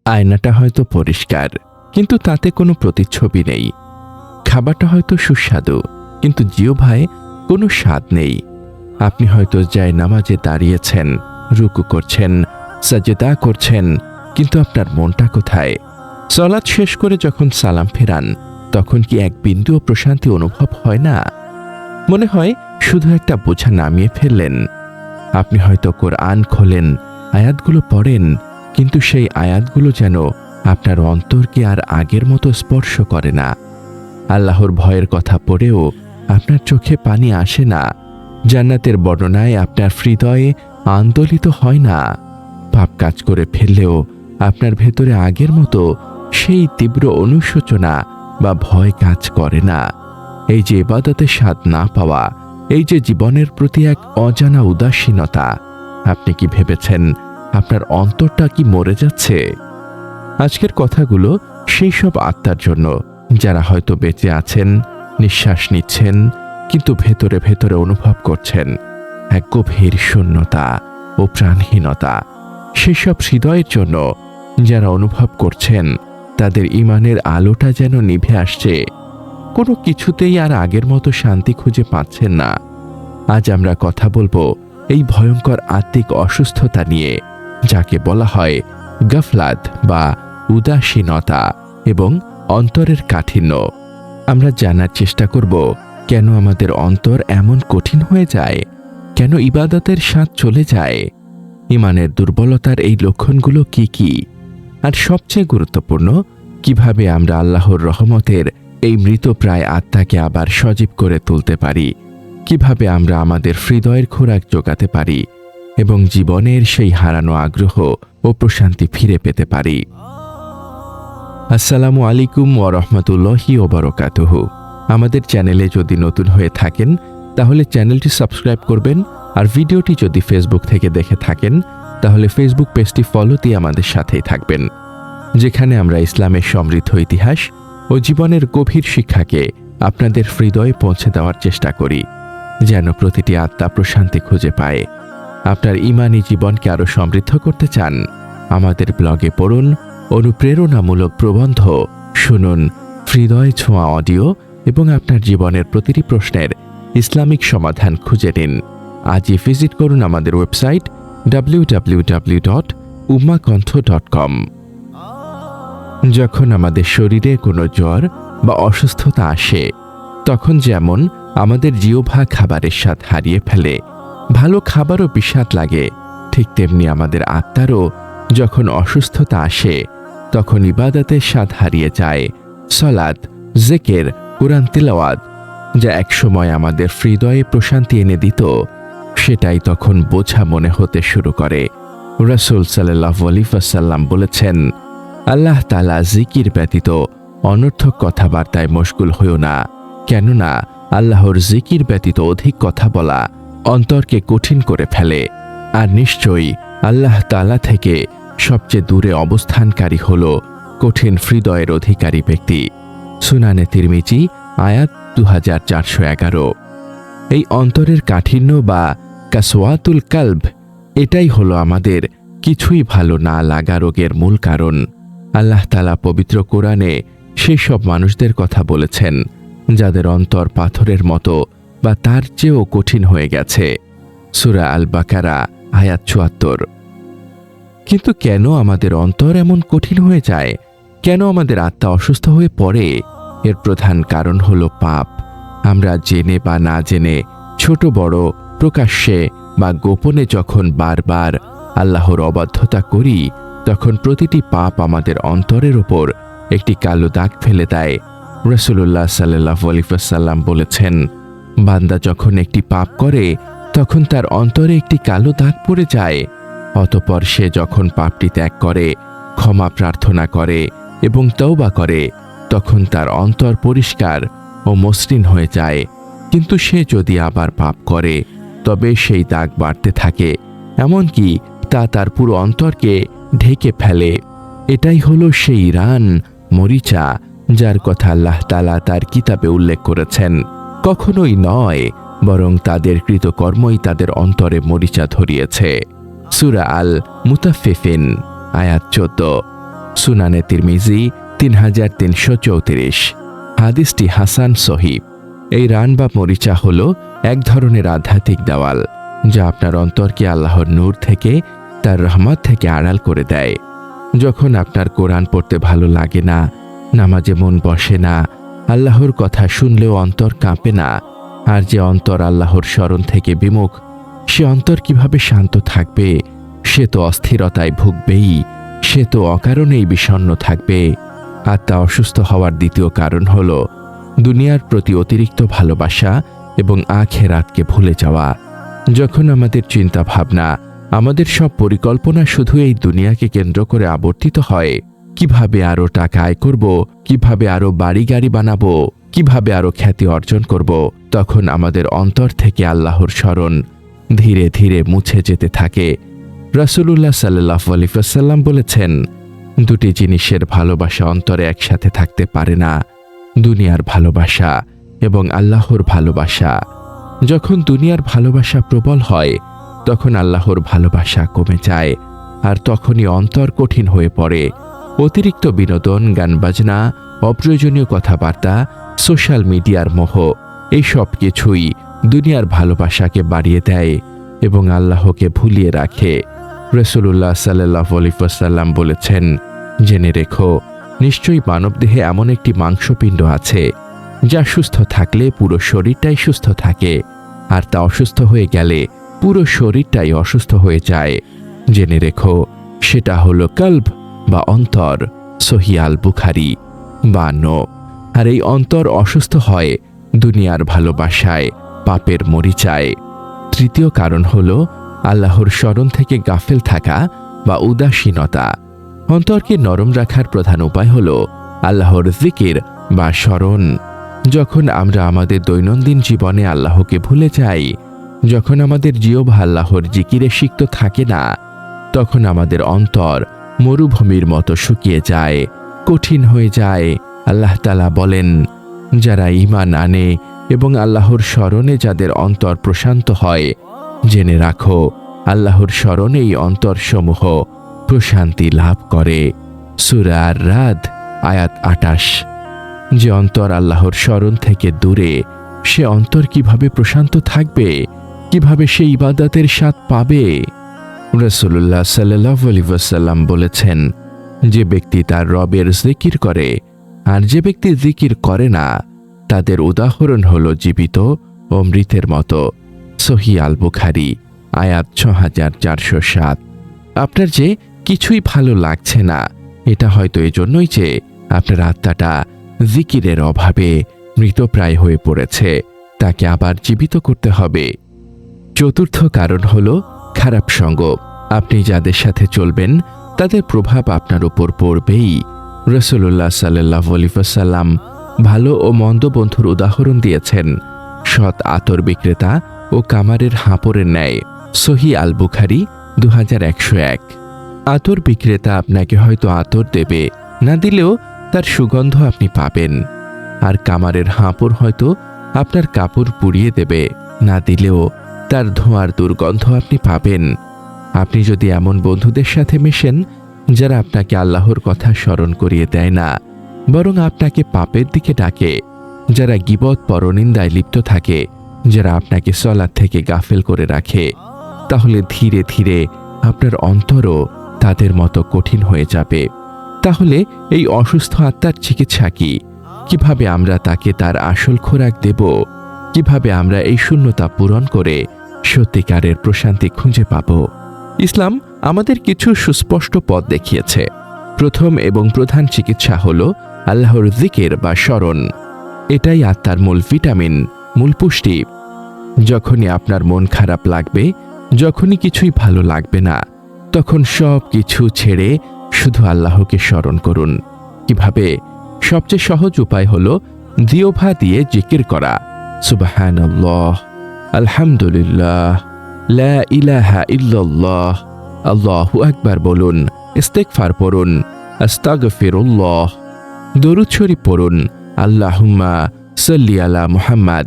আয়নাটা হয়তো পরিষ্কার, কিন্তু তাতে কোনো প্রতিচ্ছবি নেই। খাবারটা হয়তো সুস্বাদু, কিন্তু জিহ্বায় কোনো স্বাদ নেই। আপনি হয়তো নামাজে দাঁড়িয়েছেন, রুকু করছেন, সাজদা করছেন, কিন্তু আপনার মনটা কোথায়? সালাত শেষ করে যখন সালাম ফেরান, তখন কি এক বিন্দুও প্রশান্তি অনুভব হয় না? মনে হয় শুধু একটা বোঝা নামিয়ে ফেললেন। আপনি হয়তো কোরআন খোলেন, আয়াতগুলো পড়েন, কিন্তু সেই আয়াতগুলো যেন আপনার অন্তরকে আর আগের মতো স্পর্শ করে না। আল্লাহর ভয়ের কথা পড়েও আপনার চোখে পানি আসে না। জান্নাতের বর্ণনায় আপনার হৃদয়ে আন্দোলিত হয় না। পাপ কাজ করে ফেললেও আপনার ভেতরে আগের মতো সেই তীব্র অনুশোচনা বা ভয় কাজ করে না। এই যে ইবাদতের স্বাদ না পাওয়া, এই যে জীবনের প্রতি এক অজানা উদাসীনতা, আপনি কি ভেবেছেন আপনার অন্তরটা কি মরে যাচ্ছে? আজকের কথাগুলো সেই সব আত্মার জন্য যারা হয়তো বেঁচে আছেন, নিঃশ্বাস নিচ্ছেন, কিন্তু ভেতরে ভেতরে অনুভব করছেন এক গভীর শূন্যতা ও প্রাণহীনতা। সেসব হৃদয়ের জন্য যারা অনুভব করছেন তাদের ঈমানের আলোটা যেন নিভে আসছে, কোনো কিছুতেই আর আগের মতো শান্তি খুঁজে পাচ্ছেন না। আজ আমরা কথা বলবো এই ভয়ঙ্কর আত্মিক অসুস্থতা নিয়ে, যাকে বলা হয় গাফলাত বা উদাসীনতা এবং অন্তরের কাঠিন্য। আমরা জানার চেষ্টা করব কেন আমাদের অন্তর এমন কঠিন হয়ে যায়, কেন ইবাদতের স্বাদ চলে যায়, ঈমানের দুর্বলতার এই লক্ষণগুলো কি কি, আর সবচেয়ে গুরুত্বপূর্ণ, কিভাবে আমরা আল্লাহর রহমতের এই মৃতপ্রায় আত্মাকে আবার সজীব করে তুলতে পারি, কিভাবে আমরা আমাদের হৃদয়ের খোরাক জোগাতে পারি এবং জীবনের সেই হারানো আগ্রহ ও প্রশান্তি ফিরে পেতে পারি। আসসালামু আলাইকুম ওয়া রাহমাতুল্লাহি ওয়া বারাকাতুহু। আমাদের চ্যানেলে যদি নতুন হয়ে থাকেন তাহলে চ্যানেলটি সাবস্ক্রাইব করবেন, আর ভিডিওটি যদি ফেসবুক থেকে দেখে থাকেন তাহলে ফেসবুক পেজটি ফলো দিয়ে আমাদের সাথেই থাকবেন, যেখানে আমরা ইসলামের সমৃদ্ধ ইতিহাস ও জীবনের গভীর শিক্ষাকে আপনাদের হৃদয়ে পৌঁছে দেওয়ার চেষ্টা করি, যেন প্রতিটি আত্মা প্রশান্তি খুঁজে পায়। আপনার ঈমানি জীবনকে আরও সমৃদ্ধ করতে চান? আমাদের ব্লগে পড়ুন অনুপ্রেরণামূলক প্রবন্ধ, শুনুন হৃদয় ছোঁয়া অডিও এবং আপনার জীবনের প্রতিটি প্রশ্নের ইসলামিক সমাধান খুঁজে নিন। আজই ভিজিট করুন আমাদের ওয়েবসাইট www.ummakontho.com। যখন আমাদের শরীরে কোনো জ্বর বা অসুস্থতা আসে, তখন যেমন আমাদের জিহ্বা খাবারের স্বাদ হারিয়ে ফেলে, ভালো খাবারও বিস্বাদ লাগে, ঠিক তেমনি আমাদের আত্মারও যখন অসুস্থতা আসে তখন ইবাদতের স্বাদ হারিয়ে যায়। সালাত, জিকির, কুরআন তিলাওয়াত যা একসময় আমাদের হৃদয়ে প্রশান্তি এনে দিত, সেটাই তখন বোঝা মনে হতে শুরু করে। রাসূল সাল্লাল্লাহু আলাইহি ওয়াসাল্লাম বলেছেন, আল্লাহ তাআলা জিকির ব্যতীত অনর্থক কথাবার্তায় মশগুল হইও না, কেননা আল্লাহর জিকির ব্যতীত অধিক কথা বলা অন্তরকে কঠিন করে ফেলে, আর নিশ্চয়ই আল্লাহ তাআলা থেকে সবচেয়ে দূরে অবস্থানকারী হল কঠিন হৃদয়ের অধিকারী ব্যক্তি। সুনানে তিরমিজি আয়াত 2411। এই অন্তরের কাঠিন্য বা কাসওয়াতুল কালব, এটাই হলো আমাদের কিছুই ভালো না লাগা রোগের মূল কারণ। আল্লাহ তাআলা পবিত্র কোরআনে সেই সব মানুষদের কথা বলেছেন যাদের অন্তর পাথরের মতো বা তার চেয়েও কঠিন হয়ে গেছে। সূরা আল বাকারা আয়াত ৭৪। কিন্তু কেন আমাদের অন্তর এমন কঠিন হয়ে যায়? কেন আমাদের আত্মা অসুস্থ হয়ে পড়ে? এর প্রধান কারণ হলো পাপ। আমরা জেনে বা না জেনে, ছোট বড়, প্রকাশ্যে বা গোপনে যখন বারবার আল্লাহর অবাধ্যতা করি, তখন প্রতিটি পাপ আমাদের অন্তরের ওপর একটি কালো দাগ ফেলে দেয়। রাসূলুল্লাহ সাল্লাল্লাহু আলাইহি ওয়াসাল্লাম বলেছেন, বান্দা যখন একটি পাপ করে তখন তার অন্তরে একটি কালো দাগ পড়ে যায়। অতঃপর সে যখন পাপটি ত্যাগ করে, ক্ষমা প্রার্থনা করে এবং তওবা করে, তখন তার অন্তর পরিষ্কার ও মসৃণ হয়ে যায়। কিন্তু সে যদি আবার পাপ করে, তবে সেই দাগ বাড়তে থাকে, এমনকি তা তার পুরো অন্তরকে ঢেকে ফেলে। এটাই হলো সেই রান, মরিচা, যার কথা আল্লাহ তাআলা তার কিতাবে উল্লেখ করেছেন। কখনোই নয়, বরং তাদের কৃতকর্মই তাদের অন্তরে মরিচা ধরিয়েছে। সূরা আল মুতাফফিফিন আয়াত 14। সুনানে তিরমিজি 3334। হাদিসটি হাসান সহিহ। এই রান বা মরিচা হল এক ধরনের আধ্যাত্মিক দেওয়াল, যা আপনার অন্তরকে আল্লাহর নূর থেকে, তার রহমত থেকে আড়াল করে দেয়। যখন আপনার কোরআন পড়তে ভালো লাগে না, নামাজে মন বসে না, আল্লাহর কথা শুনলেও অন্তর কাঁপে না, আর যে অন্তর আল্লাহর স্মরণ থেকে বিমুখ, সে অন্তর কিভাবে শান্ত থাকবে? সে তো অস্থিরতায় ভুগবেই, সে তো অকারণেই বিষণ্ণ থাকবে। আত্মা অসুস্থ হওয়ার দ্বিতীয় কারণ হল দুনিয়ার প্রতি অতিরিক্ত ভালোবাসা এবং আখিরাতকে ভুলে যাওয়া। যখন আমাদের চিন্তা ভাবনা, আমাদের সব পরিকল্পনা শুধু এই দুনিয়াকে কেন্দ্র করে আবর্তিত হয়, কিভাবে আরো টাকা আয় করব, কিভাবে আরো বাড়ি গাড়ি বানাবো, কিভাবে আরো খ্যাতি অর্জন করব, তখন আমাদের অন্তর থেকে আল্লাহর স্মরণ ধীরে ধীরে মুছে যেতে থাকে। রাসূলুল্লাহ সাল্লাল্লাহু আলাইহি ওয়াসাল্লাম বলেছেন, দুটি জিনিসের ভালোবাসা অন্তরে একসাথে থাকতে পারে না, দুনিয়ার ভালোবাসা এবং আল্লাহর ভালোবাসা। যখন দুনিয়ার ভালোবাসা প্রবল হয়, তখন আল্লাহর ভালোবাসা কমে যায়, আর তখনই অন্তর কঠিন হয়ে পড়ে। অতিরিক্ত বিনোদন, গান বাজনা, অপ্রয়োজনীয় কথাবার্তা, সোশ্যাল মিডিয়ার মোহ, এই সব কিছুই দুনিয়ার ভালোবাসাকে বাড়িয়ে দেয় এবং আল্লাহকে ভুলিয়ে রাখে। রাসূলুল্লাহ সাল্লাল্লাহু আলাইহি ওয়াসাল্লাম বলেছেন, জেনে রেখো, নিশ্চয়ই মানবদেহে এমন একটি মাংসপিণ্ড আছে যা সুস্থ থাকলে পুরো শরীরটাই সুস্থ থাকে, আর তা অসুস্থ হয়ে গেলে পুরো শরীরটাই অসুস্থ হয়ে যায়। জেনে রেখো, সেটা হলো কলব বা অন্তর। সহিহ আল বুখারী 52। আর এই অন্তর অসুস্থ হয় দুনিয়ার ভালোবাসায়, পাপের মরিচায়। তৃতীয় কারণ হল আল্লাহর স্মরণ থেকে গাফেল থাকা বা উদাসীনতা। অন্তরকে নরম রাখার প্রধান উপায় হল আল্লাহর জিকির বা স্মরণ। যখন আমরা আমাদের দৈনন্দিন জীবনে আল্লাহকে ভুলে যাই, যখন আমাদের জিহ্বা আল্লাহর জিকিরে সিক্ত থাকে না, তখন আমাদের অন্তর মরুভূমির মতো শুকিয়ে যায়, কঠিন হয়ে যায়। আল্লাহ তাআলা বলেন, যারা ঈমান আনে এবং আল্লাহর স্মরণে যাদের অন্তর প্রশান্ত হয়, জেনে রাখো, আল্লাহর স্মরণেই অন্তরসমূহ প্রশান্তি লাভ করে। সূরা আর-রাদ আয়াত 28। যে অন্তর আল্লাহর স্মরণ থেকে দূরে, সে অন্তর কিভাবে প্রশান্ত থাকবে? কিভাবে সে ইবাদতের স্বাদ পাবে? রাসূলুল্লাহ সাল্লাল্লাহু আলাইহি ওয়াসাল্লাম বলেছেন, যে ব্যক্তি তার রবের জিকির করে আর যে ব্যক্তি জিকির করে না, তাদের উদাহরণ হলো জীবিত ও মৃতের মতো। সহিহ আল বুখারী আয়াত 6407। আপনার যে কিছুই ভালো লাগছে না, এটা হয়তো এজন্যই যে আপনার আত্মাটা জিকিরের অভাবে মৃতপ্রায় হয়ে পড়েছে, তাকে আবার জীবিত করতে হবে। চতুর্থ কারণ হল খারাপ সঙ্গ। আপনি যাদের সাথে চলবেন, তাদের প্রভাব আপনার উপর পড়বেই। রাসূলুল্লাহ সাল্লাল্লাহু আলাইহি ওয়াসাল্লাম ভালো ও মন্দ বন্ধুর উদাহরণ দিয়েছেন সৎ আতর বিক্রেতা ও কামারের হাঁপড়ের ন্যায়। সহিহ আল বুখারী 2101। আতর বিক্রেতা আপনাকে হয়তো আতর দেবে, না দিলেও তার সুগন্ধ আপনি পাবেন। আর কামারের হাঁপড় হয়তো আপনার কাপড় পুড়িয়ে দেবে, না দিলেও তার ধোঁয়ার দুর্গন্ধ আপনি পাবেন। আপনি যদি এমন বন্ধুদের সাথে মেশেন যারা আপনাকে আল্লাহর কথা স্মরণ করিয়ে দেয় না, বরং আপনাকে পাপের দিকে ডাকে, যারা গীবত পরনিন্দায় লিপ্ত থাকে, যারা আপনাকে সালাত থেকে গাফেল করে রাখে, তাহলে ধীরে ধীরে আপনার অন্তরও তাদের মতো কঠিন হয়ে যাবে। তাহলে এই অসুস্থ আত্মার চিকিৎসা কি? কিভাবে আমরা তাকে তার আসল খোরাক দেব? কিভাবে আমরা এই শূন্যতা পূরণ করে সত্যিকারের প্রশান্তি খুঁজে পাব? ইসলাম আমাদের কিছু সুস্পষ্ট পথ দেখিয়েছে। প্রথম এবং প্রধান চিকিৎসা হল আল্লাহর জিকির বা স্মরণ। এটাই আত্মার মূল ভিটামিন, মূল পুষ্টি। যখনই আপনার মন খারাপ লাগবে, যখনই কিছুই ভালো লাগবে না, তখন সব কিছু ছেড়ে শুধু আল্লাহকে স্মরণ করুন। কিভাবে? সবচেয়ে সহজ উপায় হল জিহ্বা দিয়ে জিকির করা। সুবহানাল্লাহ, আলহামদুলিল্লাহ, লা ইলাহা ইল্লাল্লাহ, আল্লাহু আকবার বলুন, ইস্তেগফার পড়ুন, আস্তাগফিরুল্লাহ, দরুদ শরীফ পড়ুন, আল্লাহুম্মা সাল্লি আলা মুহাম্মাদ।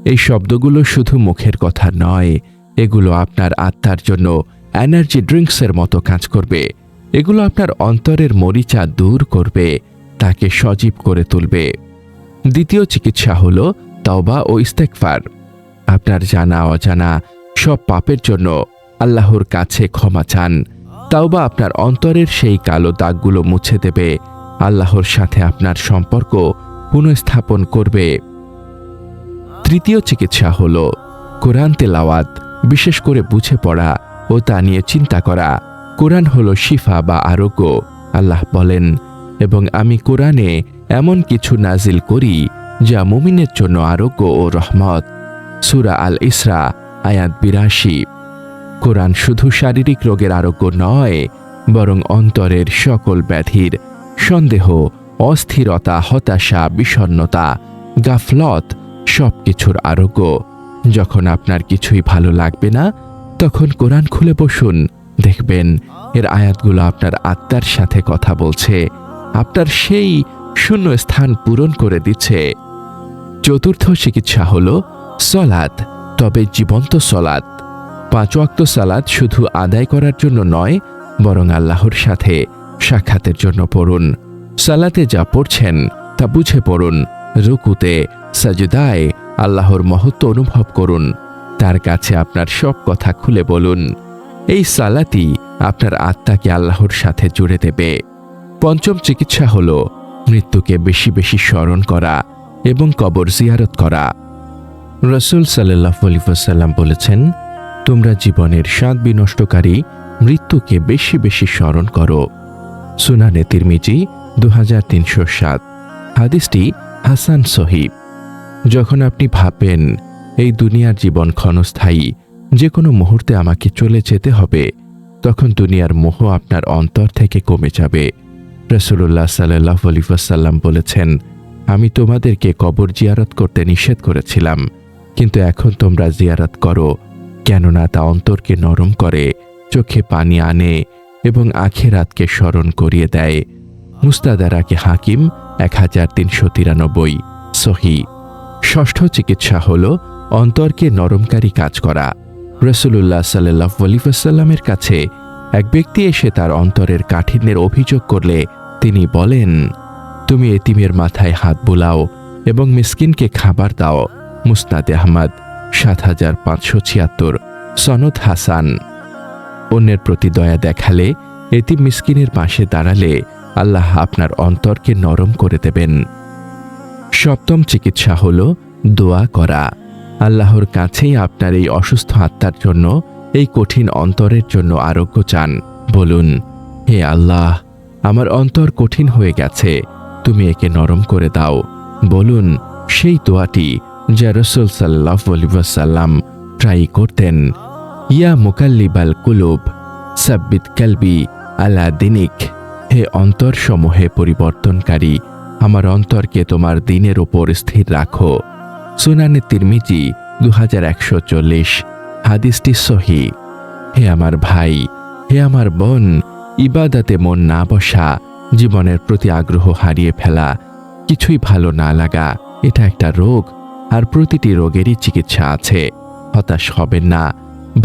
এই শব্দগুলো শুধু মুখের কথা নয়, এগুলো আপনার আত্মার জন্য এনার্জি ড্রিঙ্কসের মতো কাজ করবে। এগুলো আপনার অন্তরের মরিচা দূর করবে, তাকে সজীব করে তুলবে। দ্বিতীয় চিকিৎসা হল তওবা ও ইস্তেগফার। আপনার জানা অজানা সব পাপের জন্য আল্লাহর কাছে ক্ষমা চান। তওবা আপনার অন্তরের সেই কালো দাগগুলো মুছে দেবে, আল্লাহর সাথে আপনার সম্পর্ক পুনঃস্থাপন করবে। তৃতীয় চিকিৎসা হল কোরআন তেলাওয়াত, বিশেষ করে বুঝে পড়া ও তা নিয়ে চিন্তা করা। কোরআন হল শিফা বা আরোগ্য। আল্লাহ বলেন, এবং আমি কোরআনে এমন কিছু নাজিল করি যা মুমিনের জন্য আরোগ্য ও রহমত। সূরা আল ইসরা আয়াত ৮২। কোরআন শুধু শারীরিক রোগের আরোগ্য নয়, বরং অন্তরের সকল ব্যাধির, সন্দেহ, অস্থিরতা, হতাশা, বিষণ্ণতা, গাফলত সবকিছুর আরোগ্য। যখন আপনার কিছুই ভালো লাগবে না, তখন কোরআন খুলে বসুন, দেখবেন এর আয়াতগুলো আপনার আত্মার সাথে কথা বলছে, আপনার সেই শূন্য স্থান পূরণ করে দিচ্ছে। চতুর্থ চিকিৎসা হল সলাত, তবে জীবন্ত সলাত। ৫ ওয়াক্ত সালাত শুধু আদায় করার জন্য নয়, বরং আল্লাহর সাথে সাক্ষাতের জন্য পড়ুন। সালাতে যা পড়ছেন তা বুঝে পড়ুন। রুকুতে, সাজদায় আল্লাহর মহত্ব অনুভব করুন, তার কাছে আপনার সব কথা খুলে বলুন। এই সালাতই আপনার আত্মাকে আল্লাহর সাথে জুড়ে দেবে। পঞ্চম চিকিৎসা হল মৃত্যুকে বেশি বেশি স্মরণ করা এবং কবর জিয়ারত করা। রাসূল সাল্লাল্লাহু আলাইহি ওয়াসাল্লাম বলেছেন, তোমরা জীবনের স্বাদ বিনষ্টকারী মৃত্যুকে বেশি বেশি স্মরণ করো। সুনানে তিরমিজি 2307। হাদিসটি হাসান সহিহ। যখন আপনি ভাববেন এই দুনিয়ার জীবন ক্ষণস্থায়ী, যে কোনো মুহূর্তে আমাকে চলে যেতে হবে, তখন দুনিয়ার মোহ আপনার অন্তর থেকে কমে যাবে। রাসূলুল্লাহ সাল্লাল্লাহু আলাইহি ওয়াসাল্লাম বলেছেন, আমি তোমাদেরকে কবর জিয়ারত করতে নিষেধ করেছিলাম, কিন্তু এখন তোমরা জিয়ারত করো, কেননা তা অন্তরকে নরম করে, চোখে পানি আনে এবং আখিরাতকে স্মরণ করিয়ে দেয়। মুস্তাদরাকে হাকিম 1393 সহিহ। ষষ্ঠ চিকিৎসা হল অন্তরকে নরমকারী কাজ করা। রাসূলুল্লাহ সাল্লাল্লাহু আলাইহি ওয়াসাল্লামের কাছে এক ব্যক্তি এসে তার অন্তরের কাঠিন্যের অভিযোগ করলে তিনি বলেন, তুমি এতিমের মাথায় হাত বুলাও এবং মিসকিনকে খাবার দাও। মুসনাদে আহমদ 7576, সনদ হাসান। অন্যের প্রতি দয়া দেখালে, এতিম মিসকিনের পাশে দাঁড়ালে আল্লাহ আপনার অন্তরকে নরম করে দেবেন। সপ্তম চিকিৎসা হল দোয়া করা। আল্লাহর কাছেই আপনার এই অসুস্থ আত্মার জন্য, এই কঠিন অন্তরের জন্য আরোগ্য চান। বলুন, হে আল্লাহ, আমার অন্তর কঠিন হয়ে গেছে, তুমি একে নরম করে দাও। বলুন সেই দোয়াটি যা রাসূল সাল্লাল্লাহু আলাইহি ওয়াসাল্লাম ট্রাই করতেন, ইয়া মুকাল্লিবাল কুলুব সাব্বিত কলবি আলা দিনিক। হে অন্তর সমূহে পরিবর্তনকারী, আমার অন্তরকে তোমার দিনের ওপর স্থির রাখো। সুনানে তিরমিজি 2140। হাদিসটি সহিহ। হে আমার ভাই, হে আমার বোন, ইবাদতে মন না বসা, জীবনের প্রতি আগ্রহ হারিয়ে ফেলা, কিছুই ভালো না লাগা, এটা একটা রোগ, আর প্রতিটি রোগেরই চিকিৎসা আছে। হতাশ হবেন না,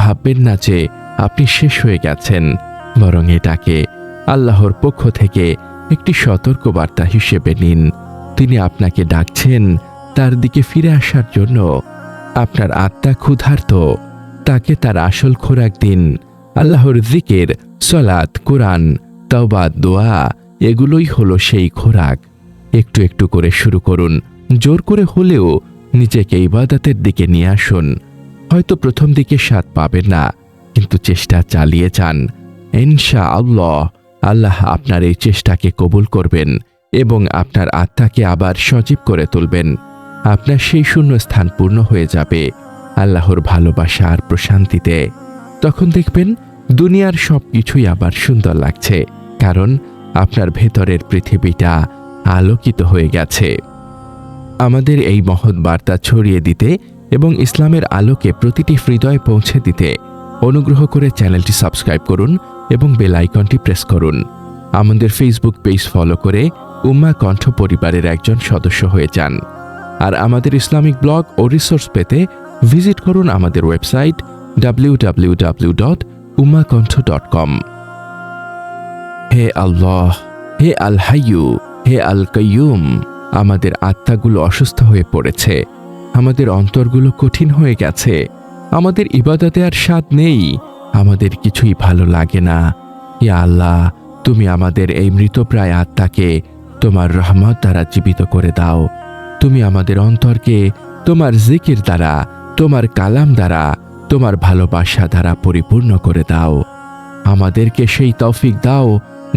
ভাববেন না যে আপনি শেষ হয়ে গেছেন, বরং এটাকে আল্লাহর পক্ষ থেকে একটি সতর্কবার্তা হিসেবে নিন। তিনি আপনাকে ডাকছেন তার দিকে ফিরে আসার জন্য। আপনার আত্মা ক্ষুধার্ত, তাকে তার আসল খোরাক দিন। আল্লাহর জিকির, সালাত, কোরআন, তওবা, দোয়া, এগুলোই হলো সেই খোরাক। একটু একটু করে শুরু করুন, জোর করে হলেও নিজেকে ইবাদতের দিকে নিয়ে আসুন। হয়তো প্রথম দিকে স্বাদ পাবেন না, কিন্তু চেষ্টা চালিয়ে যান। ইনশাআল্লাহ আল্লাহ আপনার এই চেষ্টাকে কবুল করবেন এবং আপনার আত্মাকে আবার সজীব করে তুলবেন। আপনার সেই শূন্য স্থান পূর্ণ হয়ে যাবে আল্লাহর ভালোবাসা আর প্রশান্তিতে। তখন দেখবেন দুনিয়ার সব কিছুই আবার সুন্দর লাগছে, কারণ আপনার ভেতরের পৃথিবীটা আলোকিত হয়ে গেছে। আমাদের এই মহৎ বার্তা ছড়িয়ে দিতে এবং ইসলামের আলোকে প্রতিটি হৃদয়ে পৌঁছে দিতে অনুগ্রহ করে চ্যানেলটি সাবস্ক্রাইব করুন এবং বেল আইকনটি প্রেস করুন। আমাদের ফেসবুক পেজ ফলো করে উম্মাহ কণ্ঠ পরিবারের একজন সদস্য হয়ে যান। আর আমাদের ইসলামিক ব্লগ ও রিসোর্স পেতে ভিজিট করুন আমাদের ওয়েবসাইট www.ummahkontho.com। হে আল্লাহ, হে আল হাইয়ু, হে আল কাইয়ুম, আমাদের আত্মাগুলো অসুস্থ হয়ে পড়েছে, আমাদের অন্তরগুলো কঠিন হয়ে গেছে, আমাদের ইবাদতে আর স্বাদ নেই, আমাদের কিছুই ভালো লাগে না। ইয়া আল্লাহ, তুমি আমাদের এই মৃতপ্রায় আত্মাকে তোমার রহমত দ্বারা জীবিত করে দাও। তুমি আমাদের অন্তরকে তোমার জিকির দ্বারা, তোমার কালাম দ্বারা, তোমার ভালোবাসা দ্বারা পরিপূর্ণ করে দাও। আমাদেরকে সেই তৌফিক দাও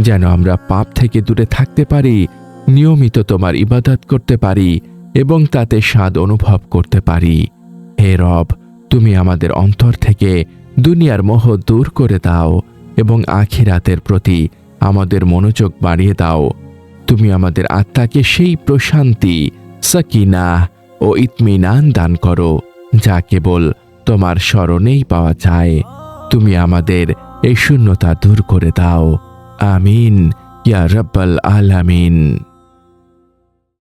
যেন আমরা পাপ থেকে দূরে থাকতে পারি, নিয়মিত তোমার ইবাদত করতে পারি এবং তাতে স্বাদ অনুভব করতে পারি। হে রব, তুমি আমাদের অন্তর থেকে দুনিয়ার মোহ দূর করে দাও এবং আখিরাতের প্রতি আমাদের মনোযোগ বাড়িয়ে দাও। তুমি আমাদের আত্মাকে সেই প্রশান্তি, সাকিনাহ ও ইতমিনান দান করো যা কেবল তোমার স্মরণেই পাওয়া যায়। তুমি আমাদের এই শূন্যতা দূর করে দাও। আমিন ইয়া রাব্বাল আলামিন।